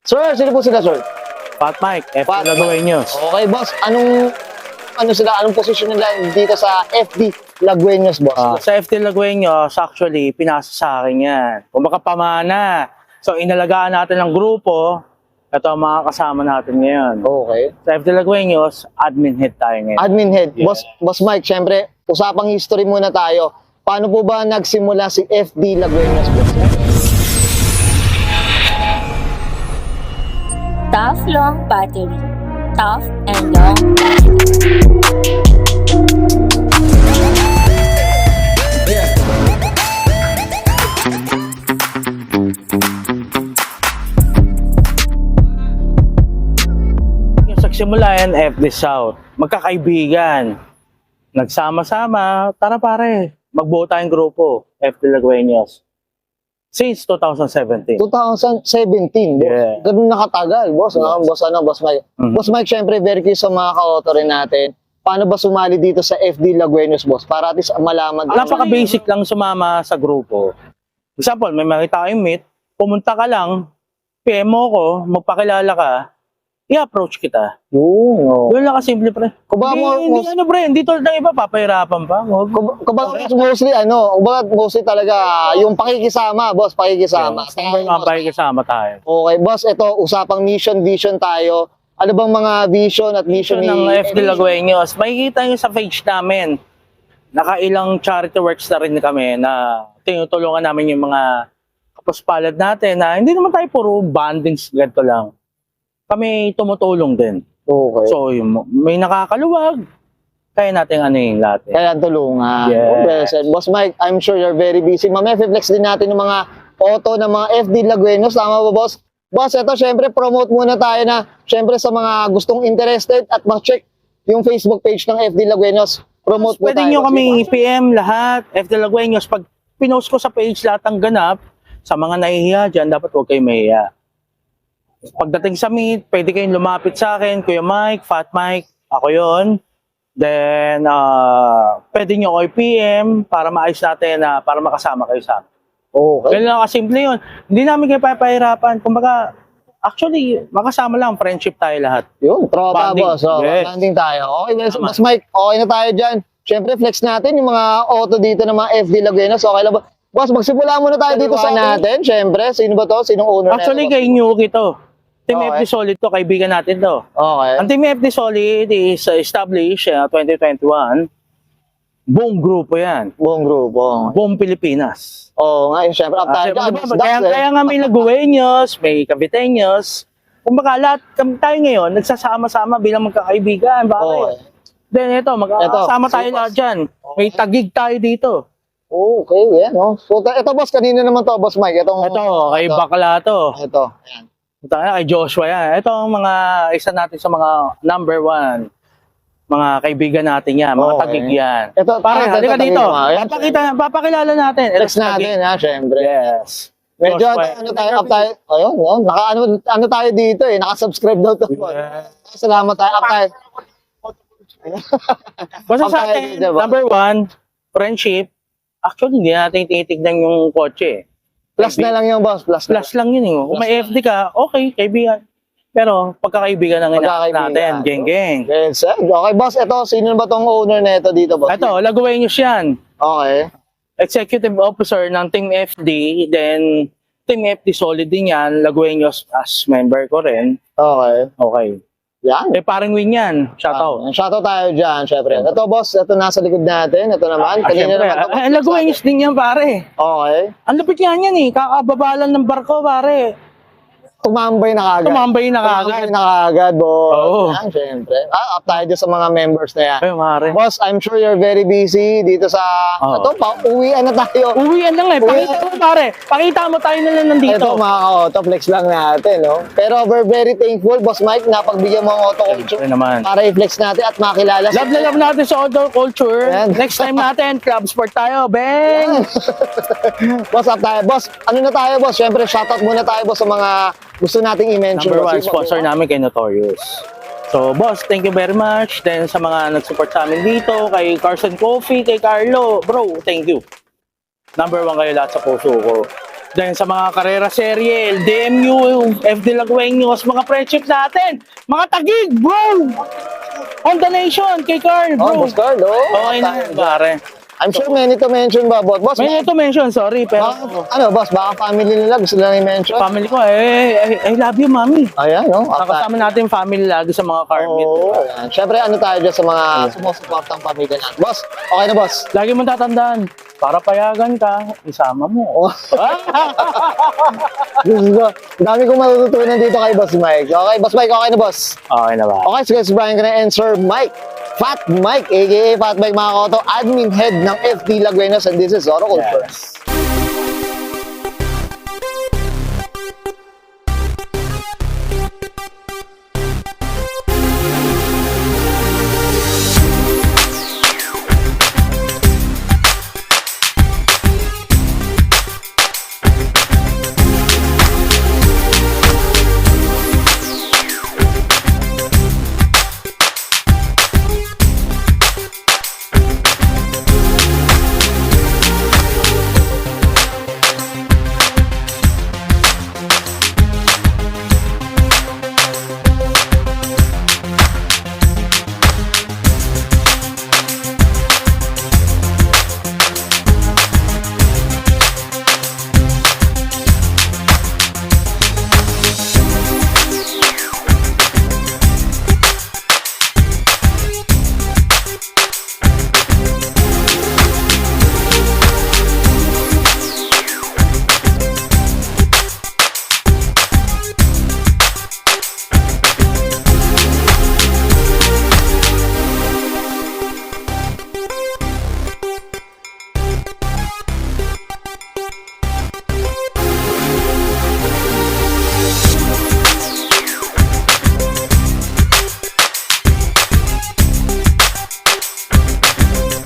Sir, sino po sila, sir? Pat Mike, F. Pat Lagueños. Okay, boss. Anong posisyon nila dito sa FD Lagueños, boss? Sa FT Lagueños, actually, pinasa sa akin yan. Kumbaga pamana. So, inalagaan natin ng grupo. Ito ang mga kasama natin ngayon. Okay. Sa FT Lagueños, admin head tayo ngayon. Admin head. Yeah. Boss Mike, syempre, usapang history muna tayo. Paano po ba nagsimula si FD Lagueños, boss? Tough long battery. Tough and long battery. Yung nagsimula yan, FD South. Magkakaibigan. Nagsama-sama. Tara pare, magbuo tayong grupo. FD Lagueños. Since 2017. 2017, boss. Yeah. Ganun nakatagal, boss. Yes. Boss Mike. Mhm. Boss Mike, syempre, very curious sa mga ka-auto rin natin. Paano ba sumali dito sa FD Lagueños, boss? Para at least malaman. Napaka-basic lang sumama sa grupo. Example, may makita kayong meet, pumunta ka lang, PM mo ko, magpakilala ka, i-approach kita. Yun, oh. Doon lang kasimple, pre. Kumbaga Hindi ano, pre, hindi tulad ng iba, papahirapan pa. Kumbaga mostly talaga yung pakikisama, boss, pakikisama. Kasama tayo. Okay, boss, ito usapang vision tayo. Ano bang mga vision at mission Mission ng FD Lagueños, makikita nyo sa page namin, nakailang charity works na rin kami na tinutulungan namin yung mga kapuspalad natin na hindi naman tayo puro bandings, ganito lang. Kami tumutulong din. Okay. So, may nakakaluwag, kaya natin ano yung lahat. Kaya tulungan. Yes. Oh, blessed. Boss Mike, I'm sure you're very busy. Mamaya flex din natin yung mga auto ng mga FD Lagueños. Tama ba, boss? Boss, ito syempre promote muna tayo na syempre sa mga gustong interested at ma-check yung Facebook page ng FD Lagueños. Promote po Pwede tayo. nyo kami PM lahat, FD Lagueños. Pag pinost ko sa page lahat ng ganap, sa mga nahihiya dyan, dapat huwag kayo mahihiya. Pagdating sa meet, pwede kayong lumapit sa akin, Kuya Mike, Fat Mike, ako yon. Then, pwede nyo ako i-PM para maayos natin, para makasama kayo sa akin. Okay. Ganun lang kasimple yun. Hindi namin kayo papahirapan. Kumbaga, actually, makasama lang, friendship tayo lahat. Yun, tropa, Bonding. boss. Oh, Yes. bonding tayo. Okay, Tama. Boss Mike, okay na tayo dyan. Syempre, flex natin yung mga auto dito ng mga FD Lagueños. Okay lang ba? Boss, magsimula muna tayo dito sa natin. Syempre, sino ba to? Sinong owner Actually, na kay Nyuki to. Team Okay. FD Solid to, kaibigan natin to. Okay. Ang Team FD Solid is established 2021. Buong grupo yan. Buong grupo. Buong Pilipinas. Oo nga, syempre. Kaya nga may Lagueños, may Caviteños. Kumbaga lahat tayo ngayon, nagsasama-sama bilang magkakaibigan. Bakit? Then ito, magkakasama tayo lahat dyan. May tagig tayo dito. Okay, yan. No? So, ito, boss, kanina naman to, Boss Mike. Ito, kay Bakla to. Ito. Ayan. Ito, kay Joshua yan. Ito ang mga, isa natin sa mga number one. Mga kaibigan natin yan, mga Okay. tagig yan. Ito, Pare, halika tagig dito. mo, ayan. Papakilala natin. Flex natin, ha, syempre. Yes. Medyo, Joshua. ano tayo, up tayo. Ayun, no? Ano tayo dito eh. Naka-subscribe daw to. Yeah. Salamat tayo. Up tayo. Basta Up sa tayo atin, dito, boss. number one, friendship. Actually, hindi natin tinitignan yung kotse. Plus na lang yung boss. Plus Plus lang yun. Kung may FD ka, okay, kaibigan. Pero pagkakaibigan ng inaak natin, geng-geng. Yes, sir. Okay, boss. Ito, sino ba tong owner na ito dito, boss? Ito, Lagueños yan. Okay. Executive Officer ng Team FD, then Team FD Solid din yan, Lagueños as member ko rin. Okay. Okay. Yan. Eh, parang win yan. Shoutout. Shoutout tayo dyan, syempre. Ito, boss. Ito nasa likod natin. Ito naman. Kanina Siyempre, naman to. Lagueños din yan, pare. Okay. Ang lupit nga yan eh. Kakababalan ng barko, pare. Tumambay na kagad. Tumambay na kagad. Tumambay na kagad, boss. Oo. Yan, syempre. Up tayo dyan sa mga members na yan. Ay, pare. Boss, I'm sure you're very busy dito sa... Oo. Ito, uwian na tayo. Uwian lang eh. Pakita mo, pare. Pakita mo tayo na lang nandito. Ito, mga ka-auto, flex lang natin, no? Pero we're very thankful, Boss Mike, napagbigyan mo ang auto culture Siyempre naman. para i-flex natin at makilala. Love na love natin sa outdoor culture. Yan. Next time natin, club sport tayo. Bang! Boss, up tayo. Boss, ano na tayo, boss? Siyempre, shoutout muna tayo, boss, sa mga gusto nating i-mention. Number one boss. sponsor namin kay Notorious. So, boss, thank you very much. Then, sa mga nag-support sa amin dito, kay Carson Coffee, kay Carlo, bro, thank you. Number one kayo lahat sa puso ko. Dahil sa mga karera serial, DMU, FD Lagueños, mga friendship natin, mga tagig, bro! On the nation, kay Carl, Oh, bro. Boss Carl, oh. Okay na, pare. I'm sure many to mention ba, boss? May ito mention, sorry, pero Ano, boss, baka family nila gusto nila i-mention? family ko, I love you, mami. Ayan, no? Nakasama natin yung family lagi sa mga car meet. Oo, ayan. Siyempre, ano tayo dyan sa mga sumusuportang pamilya natin. Boss, okay na, boss? Lagi mo tatandaan, para payagan ka, isama mo. Oh. Diyos ko, dami kong matututunan dito kay Boss Mike. Okay, Boss Mike, okay na, boss? Okay na ba? Okay, sige, si Brian Gana and Sir Mike. Fat Mike, aka Fat Mike mga koto, admin head ng FD Laguenos, and this is Oro Culture. Yes.